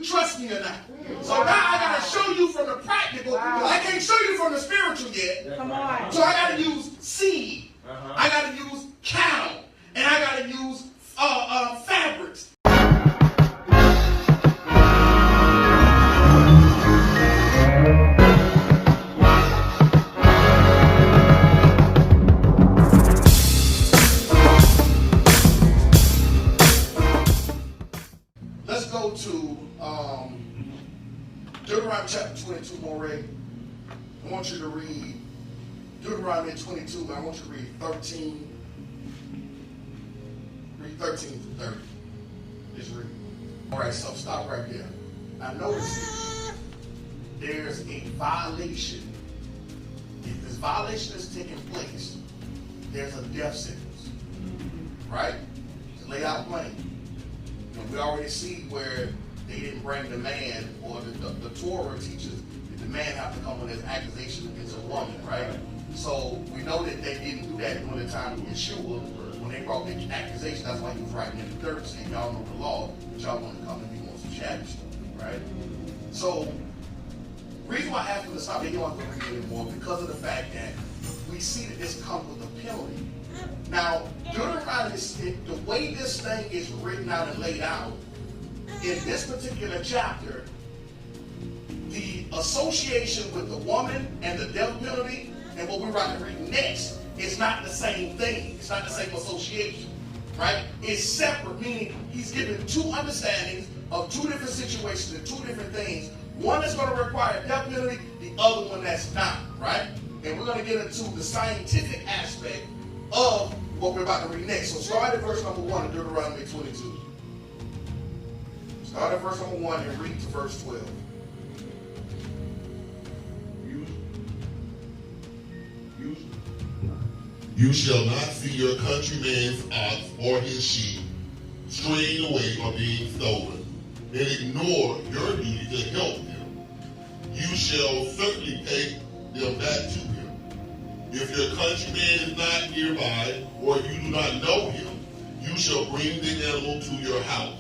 you trust me or not. So now I got to show you from the practical, because I can't show you from the spiritual yet. Come on. So I got to use seed. I got to use cattle. And I got to use fabrics. Let's go to Deuteronomy chapter 22, Moreh. I want you to read Deuteronomy 22, but I want you to read 13. Read 13 through 30. Just read. All right, so stop right there. Now notice there's a violation. If this violation is taking place, there's a death sentence. Right? It's laid out plain. We already see where they didn't bring the man, or the Torah teaches that the man have to come with his accusation against a woman, right? So we know that they didn't do that during the time of Yeshua when they brought the accusation. That's why he was writing in the dirt saying, y'all know the law, but y'all want to come and be on some shabby stuff, right? So the reason why I asked them to stop, they don't have to read anymore, because of the fact that we see that this comes with a penalty. Now, Deuteronomy, the way this thing is written out and laid out, in this particular chapter, the association with the woman and the death penalty and what we're about to read next is not the same thing. It's not the same association, right? It's separate, meaning he's given two understandings of two different situations and two different things. One is going to require death penalty, the other one that's not, right? And we're going to get into the scientific aspect of what we're about to read next. So start at verse number 1 in Deuteronomy 22. Start at verse number 1 and read to verse 12. You shall not see your countryman's ox or his sheep straying away or being stolen, and ignore your duty to help them. You shall certainly take them back to him. If your countryman is not nearby, or you do not know him, you shall bring the animal to your house,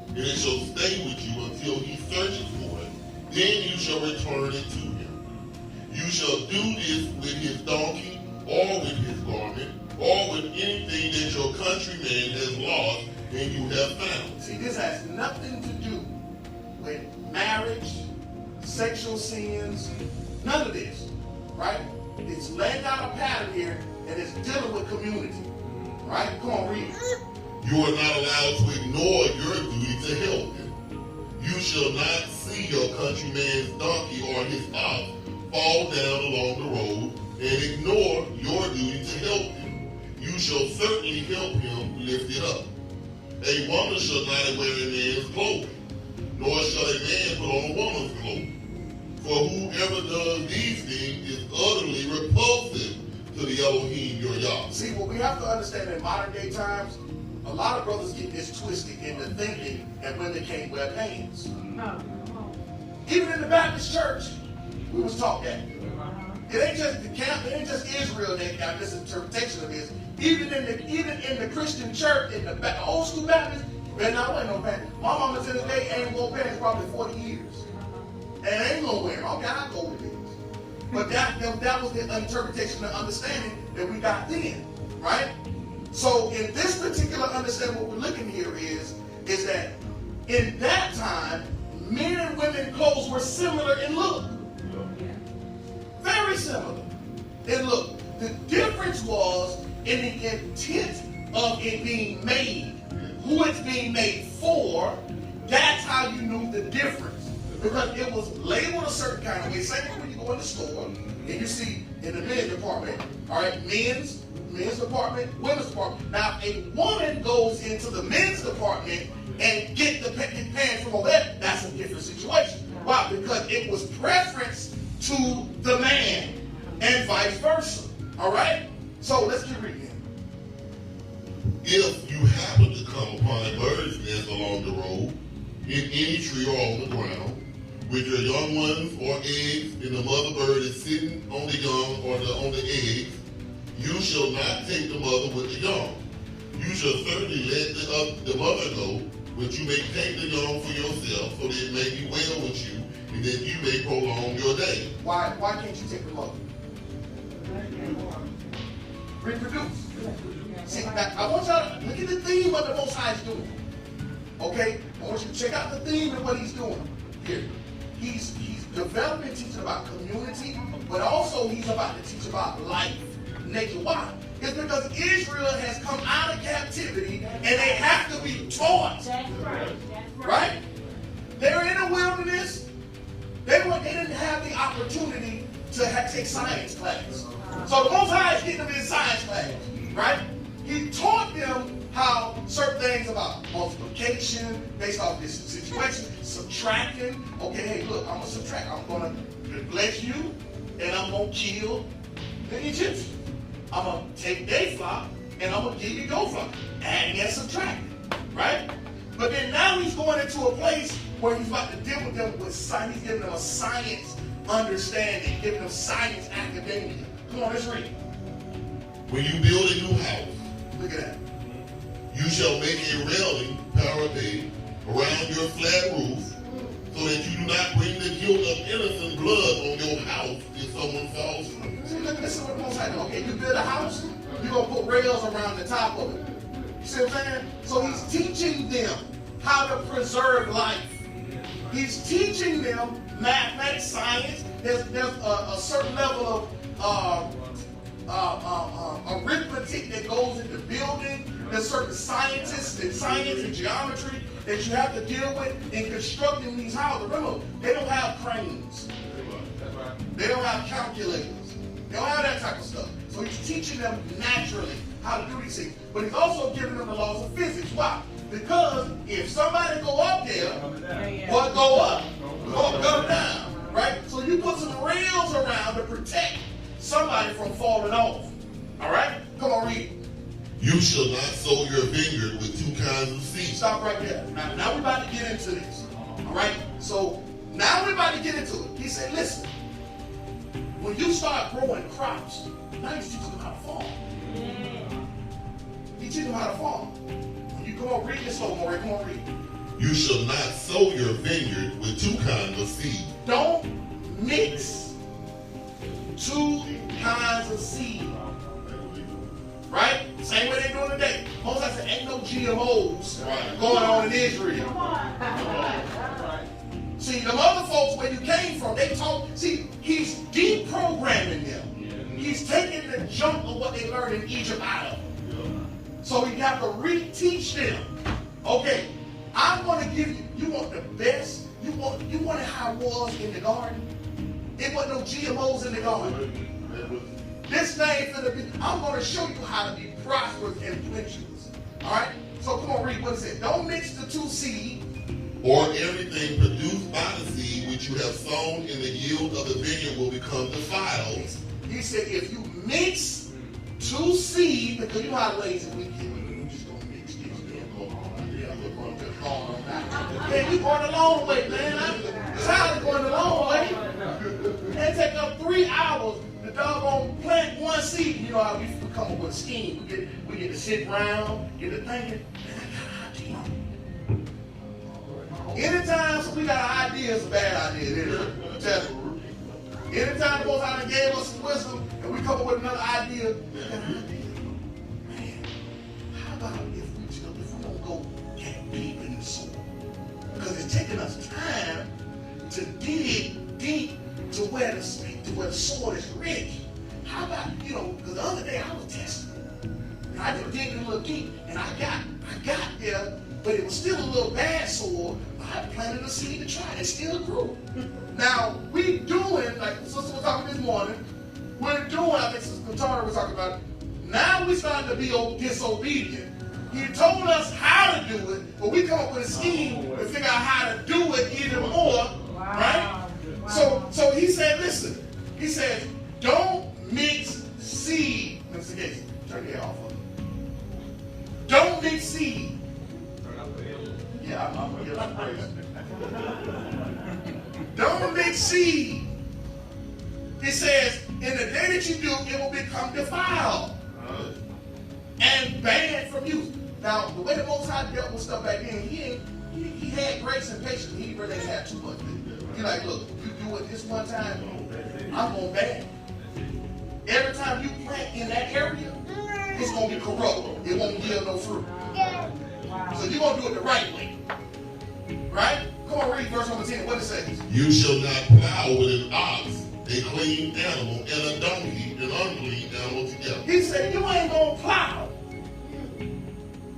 and it shall stay with you until he searches for it. Then you shall return it to him. You shall do this with his donkey, or with his garment, or with anything that your countryman has lost and you have found. See, this has nothing to do with marriage, sexual sins, none of this, right? It's laying out a pattern here, and it's dealing with community, right? Come on, read. You are not allowed to ignore your duty to help him. You shall not see your countryman's donkey or his ox fall down along the road and ignore your duty to help him. You shall certainly help him lift it up. A woman shall not wear a man's clothing, nor shall a man put on a woman's clothing. For whoever does these things is utterly repulsive to the Elohim, your Yah. See, what we have to understand in modern day times, a lot of brothers get this twisted into thinking that women can't wear pants. Even in the Baptist church, we was taught that. It ain't just the camp, it ain't just Israel that got this interpretation of this. Even in the Christian church, in the old school Baptist, man, I wear no pants. My mama to this day ain't worn pants probably 40 years. And I ain't gonna wear them. Okay, I'll go with this. But that was the interpretation and understanding that we got then, right? So in this particular understanding, what we're looking here is that in that time, men and women clothes were similar in look. Very similar in look. The difference was in the intent of it being made. Who it's being made for, that's how you knew the difference. Because it was labeled a certain kind of way. Same thing when you go in the store and you see in the men's department, all right, men's department, women's department. Now, if a woman goes into the men's department and get the pants from over there, that's a different situation. Why? Because it was preference to the man and vice versa. All right? So let's keep reading. If you happen to come upon a bird's nest along the road, in any tree or on the ground, with your young ones or eggs, and the mother bird is sitting on the young or on the eggs, you shall not take the mother with the young. You shall certainly let the mother go, but you may take the young for yourself, so that it may be well with you, and that you may prolong your day. Why can't you take the mother? Reproduce. See, now, I want y'all to look at the theme of the Most High is doing. Okay? I want you to check out the theme of what he's doing here. He's developing, teaching about community, but also he's about to teach about life, nature. Why? It's because Israel has come out of captivity and they have to be taught. That's right. Right? They're in the wilderness. They didn't have the opportunity to take science class. So the Most High is getting them in science class. Right? He taught them how certain things about multiplication based off this situation, subtracting. Okay, hey, look, I'm going to subtract. I'm going to bless you, and I'm going to kill the Egyptians. I'm going to take their flock, and I'm going to give you your flock. Adding and subtracting, right? But then now he's going into a place where he's about to deal with them with science. He's giving them a science understanding, giving them science academia. Come on, let's read. When you build a new house, Look at that. you shall make a railing parapet around your flat roof, so that you do not bring the guilt of innocent blood on your house if someone falls through. See, look, this is what the Most High doing. Okay, you build a house, you're going to put rails around the top of it. You see what I'm saying? So he's teaching them how to preserve life. He's teaching them mathematics, science. There's a certain level of arithmetic that goes into building. There's certain science and geometry that you have to deal with in constructing these houses. Remember, they don't have cranes. They don't have calculators. They don't have that type of stuff. So he's teaching them naturally how to do these things. But he's also giving them the laws of physics. Why? Because if somebody go up there, what go up? Go down. Right? So you put some rails around to protect somebody from falling off. All right? Come on, read it. You shall not sow your vineyard with two kinds of seed. Stop right there. Now we're about to get into this. All right? So now we're about to get into it. He said, listen, when you start growing crops, now he's teaching them how to farm. He's teaching them how to farm. When you come on, read this slow, Moreh. Come on, read. You shall not sow your vineyard with two kinds of seed. Don't mix two kinds of seed. Right? Same way they doing today. Moses said, ain't no GMOs going on in Israel. See, the other folks, where you came from, they talk. See, he's deprogramming them. He's taking the junk of what they learned in Egypt out of them. So you have to reteach them. Okay, I'm going to give you, you want the best? You want it how it was in the garden? It wasn't no GMOs in the garden. This thing finna be, I'm going to show you how to be prosperous and plenteous. All right? So come on, read what it said. Don't mix the two seed. Or everything produced by the seed which you have sown in the yield of the vineyard will become defiled. He said if you mix two seed, because you know how lazy we get. We just going to mix this. Man, you going the long way, man. I'm tired of going the long way. It take up 3 hours. The doggone plant one seed. You know how we come up with a scheme. We get to sit around, get to thinking, man, I got an idea. Anytime we got an idea, it's a bad idea, isn't it? I'm telling you. Anytime the Most High gave us some wisdom and we come up with another idea, we got an idea. Man, how about if we don't go get deep in the soil? Because it's taking us time to dig deep to where the soil is rich. How about, because the other day I was testing. And I just digging a little deep, and I got there, but it was still a little bad soil. I planted a seed to try, it still grew. Now, we doing, like the sister was talking this morning, we're doing, I think Sister Tara was talking about, now we're starting to be disobedient. He told us how to do it, but we come up with a scheme to figure out how to do it even more, right? So he said, listen, he said, don't mix seed. Mr. Gates, turn your hair off of it. Don't mix seed. Yeah, I'm going to get up crazy. Don't mix seed. It says, in the day that you do, it will become defiled and banned from use. Now, the way the Most High dealt with stuff back then, he had grace and patience. He really didn't have too much. He like, look, you do it this one time, I'm going back. Every time you plant in that area, it's going to be corrupt. It won't yield no fruit. So you're going to do it the right way. Right? Come on, read verse number 10. What it says? You shall not plow with an ox, a clean animal, and a donkey, an unclean animal together. He said, you ain't going to plow.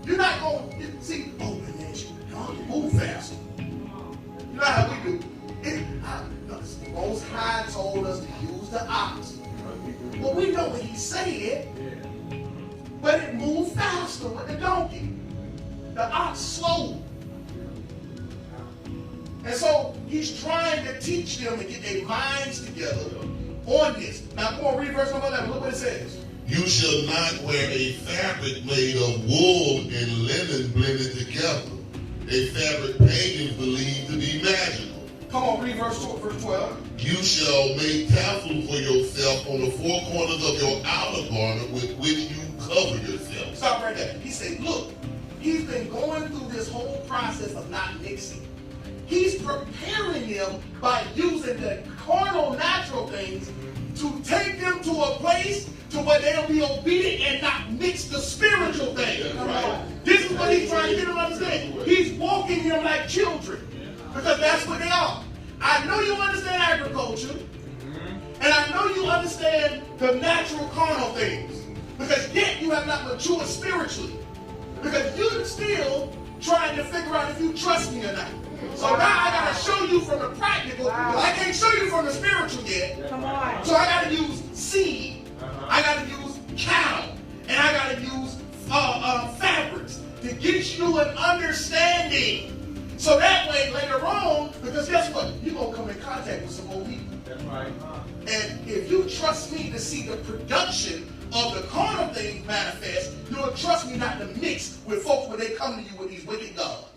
You're not going to, see, oh, man, move faster. You know how we do. The Most High told us to use the ox. Well, we know what he said, but it moved faster with the donkey. The ox slowed. And so he's trying to teach them to get their minds together on this. Now, come on, read verse number 11. Look what it says. You shall not wear a fabric made of wool and linen blended together, a fabric pagans believe to be magical. Come on, read verse 12. You shall make tassels for yourself on the four corners of your outer garment with which you cover yourself. Stop right there. He said, look, he's been going through this whole process of not mixing. He's preparing them by using the carnal, natural things to take them to a place to where they'll be obedient and not mix the spiritual thing. Right. This is what he's trying to get them to understand. He's walking them like children because that's what they are. I know you understand agriculture, and I know you understand the natural carnal things, because yet you have not matured spiritually, because you're still trying to figure out if you trust me or not. So now I got to show you from the practical, because I can't show you from the spiritual yet. Come on. So I got to use seed, I got to use cow, and I got to use fabrics to get you an understanding. So that way later on, because guess what? You're going to come in contact with some more people. That's right. And if you trust me to see the production of the carnal things manifest, you'll trust me not to mix with folks when they come to you with these wicked gods.